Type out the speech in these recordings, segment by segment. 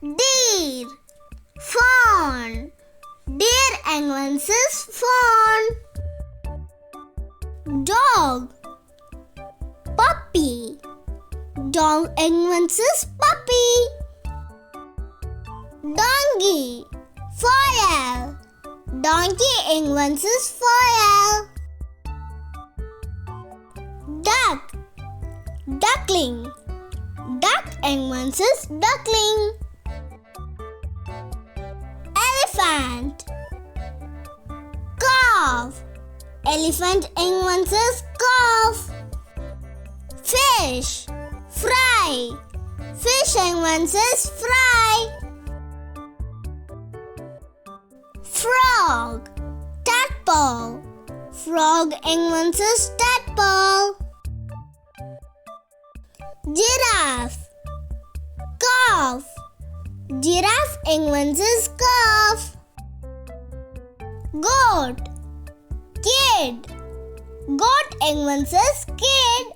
Deer, fawn. Deer young ones is fawn. Dog, puppy. Dog young ones is puppy. Donkey, foal. Donkey young ones is foal. Duck, duckling. Duck young ones is duckling. Elephant, calf. Elephant young ones is calf. Fish, fry. Fish young ones is fry. Frog, tadpole. Frog young ones is tadpole. Giraffe, calf. Giraffe young ones is calf. Goat, kid. Goat young ones is kid.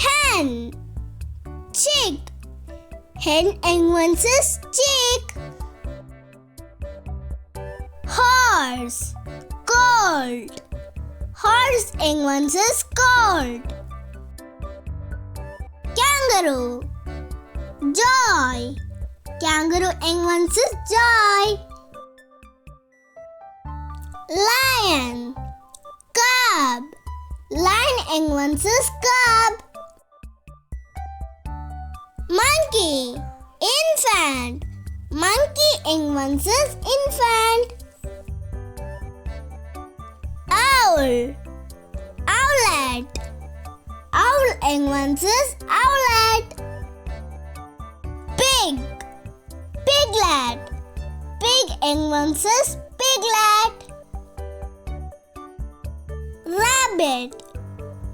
Hen, chick. Hen young ones is chick. Horse, colt. Horse young ones is colt. Kangaroo, joy. Kangaroo young ones is joy. Lion, cub. Lion young ones is cub. Monkey, infant. Monkey young ones is infant. Owl, owlet. Owl young ones is owlet. Pig, piglet. Pig young ones is piglet. Rabbit,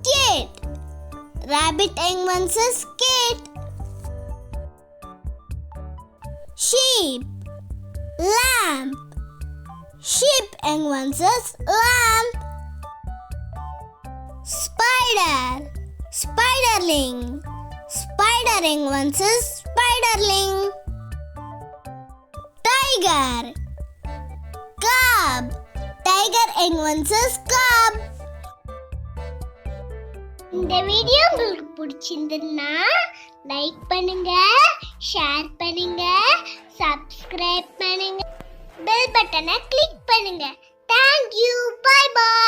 kit. Rabbit young ones is kit. Sheep, lamb. Sheep young ones is lamb. Spider, spiderling. Spider young ones is spiderling. Tiger, cub. Tiger young ones is cub. இந்த video உங்களுக்கு பிடிச்சிருந்ததுன்னா like பண்ணுங்க, share பண்ணுங்க, subscribe பண்ணுங்க, bell பட்டனை click பண்ணுங்க. Thank you. Bye bye.